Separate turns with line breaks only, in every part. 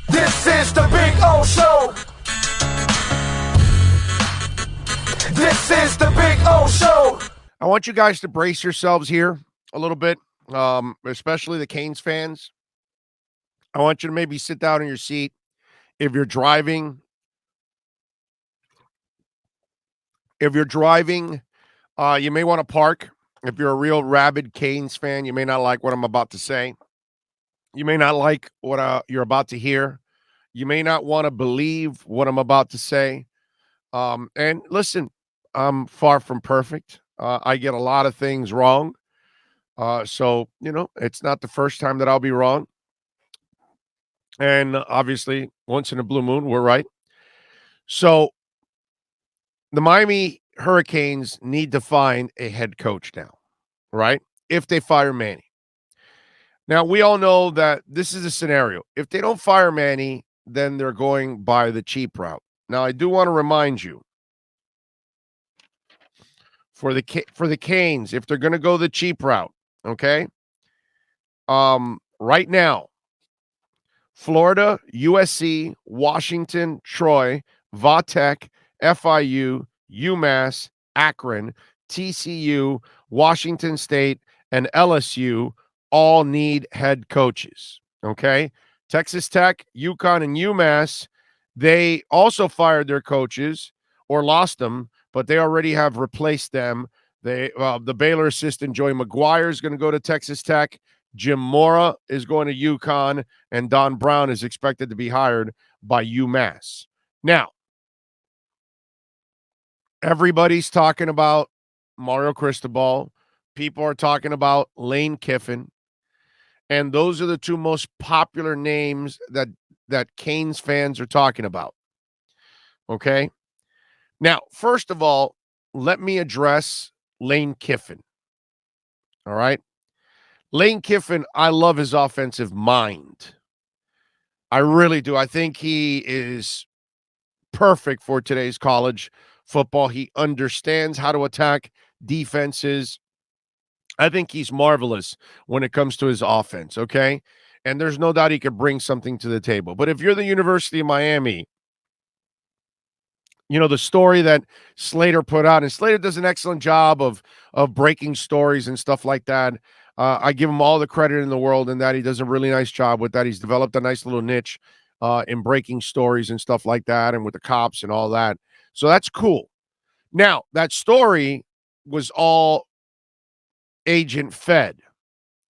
This is the Big O Show. This is the Big O Show.
I want you guys to brace yourselves here a little bit, especially the Canes fans. I want you to maybe sit down in your seat. If you're driving, you may want to park. If you're a real rabid Canes fan, you may not like what I'm about to say. You may not like what you're about to hear. You may not want to believe what I'm about to say. And listen, I'm far from perfect. I get a lot of things wrong. So, it's not the first time that I'll be wrong. And obviously, once in a blue moon, we're right. So, the Miami Hurricanes need to find a head coach now, right? If they fire Manny. Now, we all know that this is a scenario. If they don't fire Manny, then they're going by the cheap route. Now, I do want to remind you, for the Canes, if they're going to go the cheap route, okay? Right now, Florida, USC, Washington, Troy, Vatech, FIU, UMass, Akron, TCU, Washington State, and LSU all need head coaches, okay? Texas Tech, UConn, and UMass, they also fired their coaches or lost them, but they already have replaced them. The Baylor assistant, Joey McGuire, is going to go to Texas Tech. Jim Mora is going to UConn, and Don Brown is expected to be hired by UMass. Now, everybody's talking about Mario Cristobal. People are talking about Lane Kiffin. And those are the two most popular names that Canes fans are talking about. Okay? Now, first of all, let me address Lane Kiffin. All right? Lane Kiffin, I love his offensive mind. I really do. I think he is perfect for today's college football. He understands how to attack defenses. I think he's marvelous when it comes to his offense, okay? And there's no doubt he could bring something to the table. But if you're the University of Miami, the story that Slater put out, and Slater does an excellent job of breaking stories and stuff like that. I give him all the credit in the world in that he does a really nice job with that. He's developed a nice little niche in breaking stories and stuff like that, and with the cops and all that. So that's cool. Now, that story was all agent fed.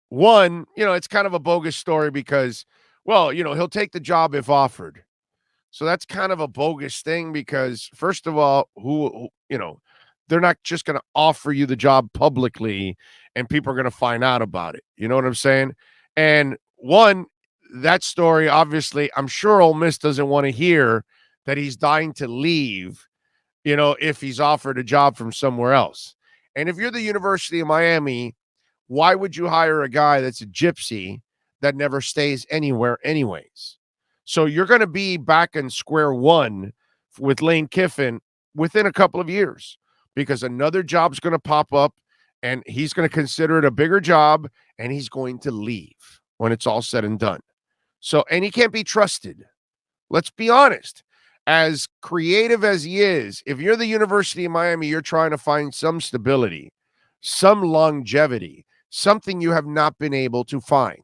One, it's kind of a bogus story because, he'll take the job if offered. So that's kind of a bogus thing because, first of all, they're not just going to offer you the job publicly and people are going to find out about it. You know what I'm saying? And one, that story, obviously, I'm sure Ole Miss doesn't want to hear that he's dying to leave, if he's offered a job from somewhere else. And if you're the University of Miami, why would you hire a guy that's a gypsy that never stays anywhere anyways? So you're going to be back in square one with Lane Kiffin within a couple of years because another job's going to pop up and he's going to consider it a bigger job and he's going to leave when it's all said and done. So, and he can't be trusted. Let's be honest. As creative as he is, if you're the University of Miami, you're trying to find some stability, some longevity, something you have not been able to find,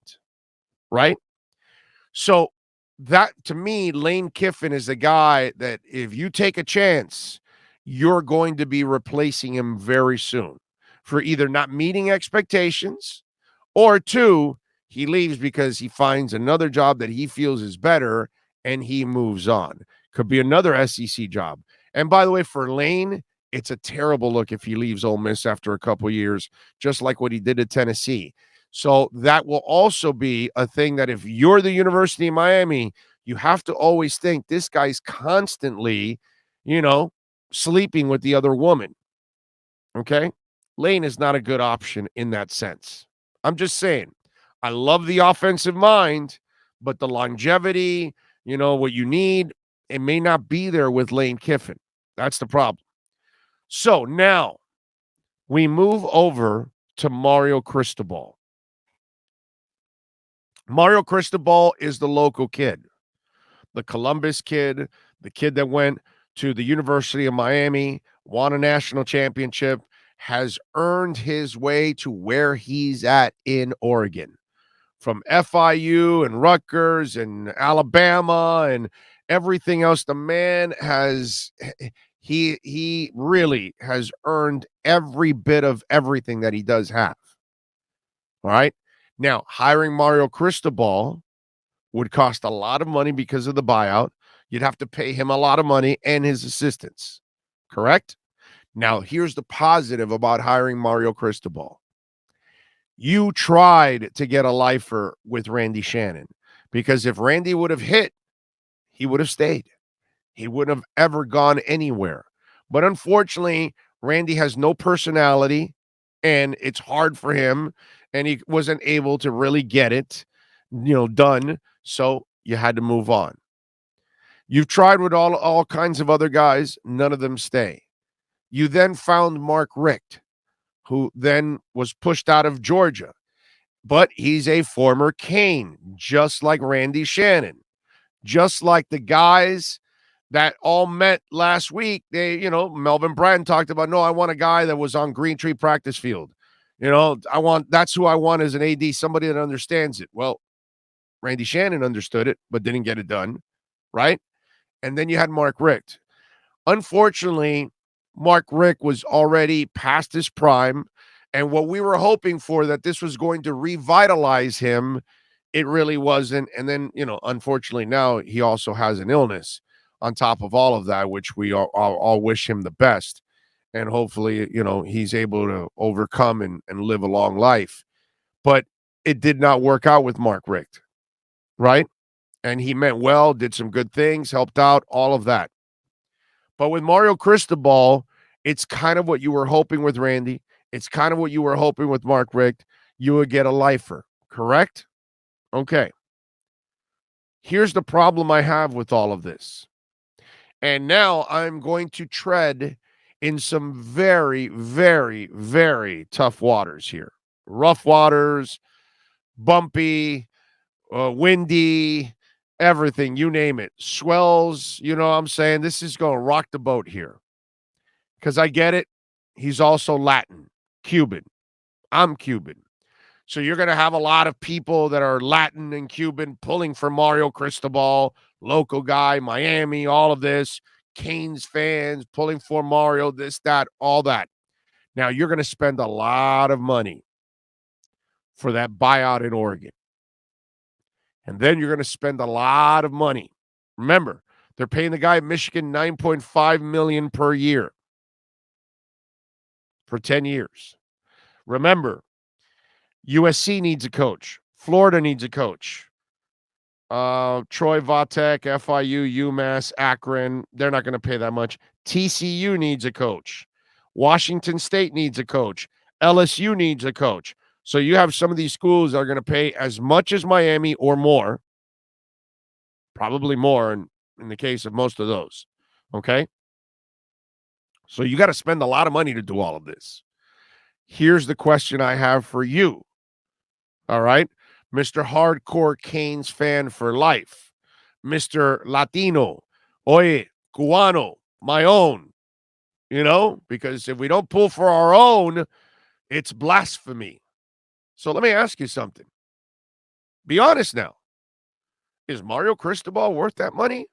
right? So that, to me, Lane Kiffin is a guy that if you take a chance, you're going to be replacing him very soon for either not meeting expectations or two, he leaves because he finds another job that he feels is better and he moves on. Could be another SEC job. And by the way, for Lane, it's a terrible look if he leaves Ole Miss after a couple years, just like what he did at Tennessee. So that will also be a thing that if you're the University of Miami, you have to always think this guy's constantly, sleeping with the other woman. Okay? Lane is not a good option in that sense. I'm just saying, I love the offensive mind, but the longevity, what you need, it may not be there with Lane Kiffin. That's the problem. So now we move over to Mario Cristobal. Mario Cristobal is the local kid. the Columbus kid, the kid that went to the University of Miami, won a national championship, has earned his way to where he's at in Oregon. From FIU and Rutgers and Alabama and everything else, the man has he really has earned every bit of everything that he does have. All right. Now, hiring Mario Cristobal would cost a lot of money because of the buyout. You'd have to pay him a lot of money and his assistants. Correct? Now, here's the positive about hiring Mario Cristobal. You tried to get a lifer with Randy Shannon, because if Randy would have hit, he would have stayed. He wouldn't have ever gone anywhere. But unfortunately, Randy has no personality, and it's hard for him, and he wasn't able to really get it, done. So you had to move on. You've tried with all kinds of other guys. None of them stay. You then found Mark Richt, who then was pushed out of Georgia. But he's a former Cane, just like Randy Shannon, just like the guys that all met last week. Melvin Bratton talked about, no, I want a guy that was on Green Tree practice field. That's who I want as an AD, somebody that understands it. Well, Randy Shannon understood it, but didn't get it done, right? And then you had Mark Richt. Unfortunately, Mark Richt was already past his prime, and what we were hoping for, that this was going to revitalize him, it really wasn't. And then, unfortunately, now he also has an illness on top of all of that, which we all wish him the best. And hopefully, he's able to overcome and live a long life. But it did not work out with Mark Richt, right? And he meant well, did some good things, helped out, all of that. But with Mario Cristobal, it's kind of what you were hoping with Randy. It's kind of what you were hoping with Mark Richt. You would get a lifer, correct? Okay. Here's the problem I have with all of this. And now I'm going to tread in some very, very, very tough waters here. Rough waters, bumpy, windy, everything, you name it. Swells, what I'm saying? This is going to rock the boat here. Because I get it. He's also Latin, Cuban. I'm Cuban. So you're going to have a lot of people that are Latin and Cuban pulling for Mario Cristobal, local guy, Miami, all of this. Canes fans pulling for Mario, this, that, all that. Now, you're going to spend a lot of money for that buyout in Oregon. And then you're going to spend a lot of money. Remember, they're paying the guy at Michigan $9.5 million per year for 10 years. Remember, USC needs a coach. Florida needs a coach. Troy Vatek, FIU, UMass, Akron, they're not going to pay that much. TCU needs a coach. Washington State needs a coach. LSU needs a coach. So you have some of these schools that are going to pay as much as Miami or more, probably more in the case of most of those, okay? So you got to spend a lot of money to do all of this. Here's the question I have for you, all right? Mr. Hardcore Canes fan for life, Mr. Latino, oye, Cubano, my own, because if we don't pull for our own, it's blasphemy. So let me ask you something. Be honest now. Is Mario Cristobal worth that money?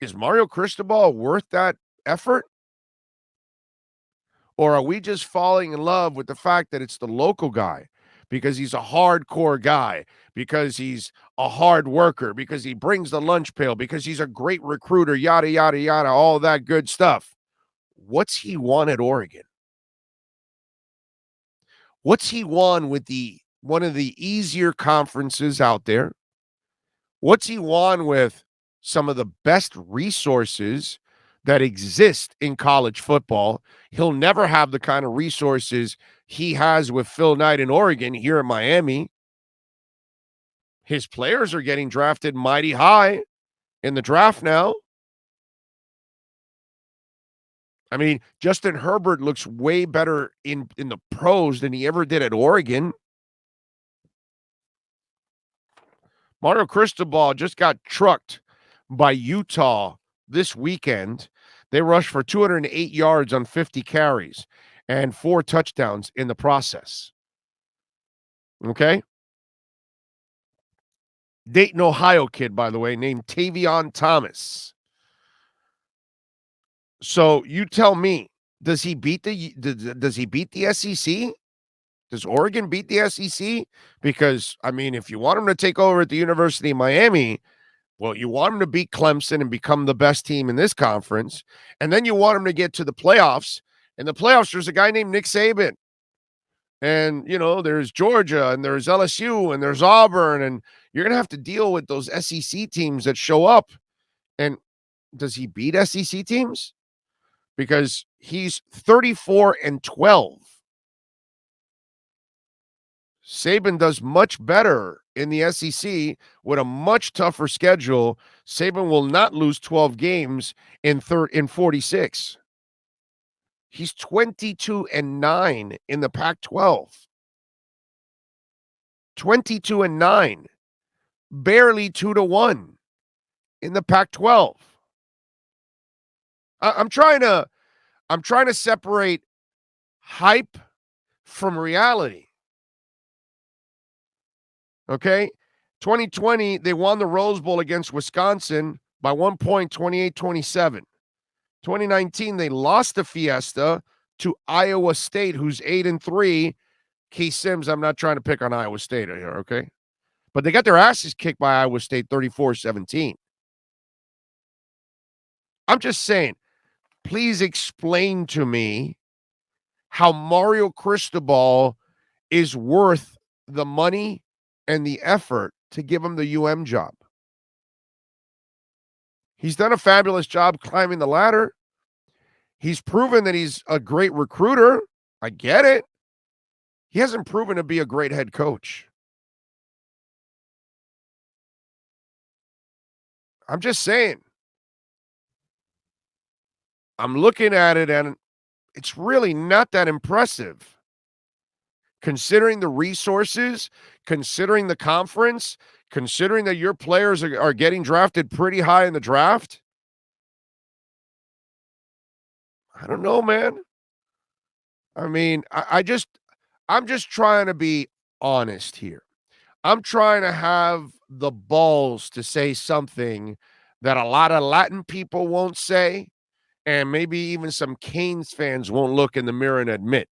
Is Mario Cristobal worth that effort? Or are we just falling in love with the fact that it's the local guy because he's a hardcore guy, because he's a hard worker, because he brings the lunch pail, because he's a great recruiter, yada, yada, yada, all that good stuff? What's he won at Oregon? What's he won with one of the easier conferences out there? What's he won with some of the best resources that exist in college football? He'll never have the kind of resources he has with Phil Knight in Oregon here in Miami. His players are getting drafted mighty high in the draft now. I mean, Justin Herbert looks way better in the pros than he ever did at Oregon. Mario Cristobal just got trucked by Utah this weekend. They rushed for 208 yards on 50 carries and 4 touchdowns in the process. Okay? Dayton, Ohio kid, by the way, named Tavion Thomas. So you tell me, does he beat the SEC? Does Oregon beat the SEC? Because, I mean, if you want him to take over at the University of Miami, well, you want him to beat Clemson and become the best team in this conference. And then you want him to get to the playoffs. In the playoffs, there's a guy named Nick Saban. And, there's Georgia and there's LSU and there's Auburn. And you're going to have to deal with those SEC teams that show up. And does he beat SEC teams? Because he's 34-12. Saban does much better in the SEC with a much tougher schedule. Saban will not lose 12 games in 46. He's 22-9 in the Pac-12. 22-9. Barely 2-1 in the Pac-12. I'm trying to separate hype from reality. Okay? 2020, they won the Rose Bowl against Wisconsin by 1 point, 28-27. 2019, they lost the Fiesta to Iowa State, who's 8-3. Keith Sims, I'm not trying to pick on Iowa State here, okay? But they got their asses kicked by Iowa State 34-17. I'm just saying, please explain to me how Mario Cristobal is worth the money and the effort to give him the UM job. He's done a fabulous job climbing the ladder. He's proven that he's a great recruiter. I get it. He hasn't proven to be a great head coach. I'm just saying. I'm looking at it and it's really not that impressive. Considering the resources, considering the conference, considering that your players are getting drafted pretty high in the draft. I don't know, man. I mean, I'm just trying to be honest here. I'm trying to have the balls to say something that a lot of Latin people won't say, and maybe even some Canes fans won't look in the mirror and admit.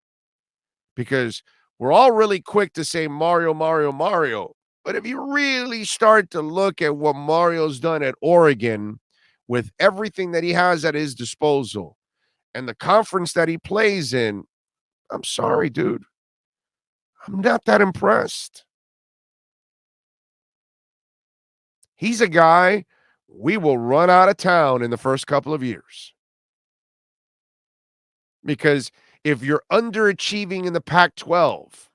Because we're all really quick to say Mario, Mario, Mario. But if you really start to look at what Mario's done at Oregon with everything that he has at his disposal and the conference that he plays in, I'm sorry, dude. I'm not that impressed. He's a guy we will run out of town in the first couple of years. Because if you're underachieving in the Pac-12,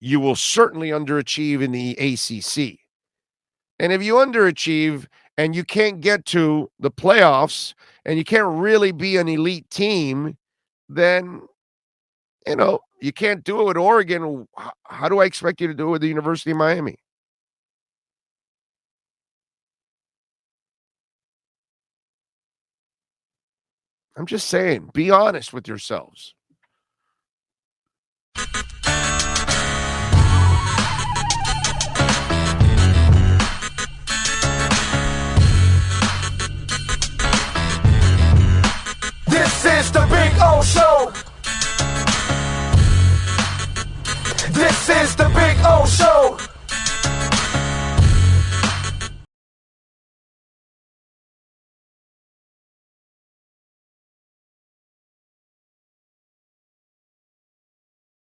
you will certainly underachieve in the ACC. And if you underachieve and you can't get to the playoffs and you can't really be an elite team, then, you can't do it with Oregon. How do I expect you to do it with the University of Miami? I'm just saying, be honest with yourselves.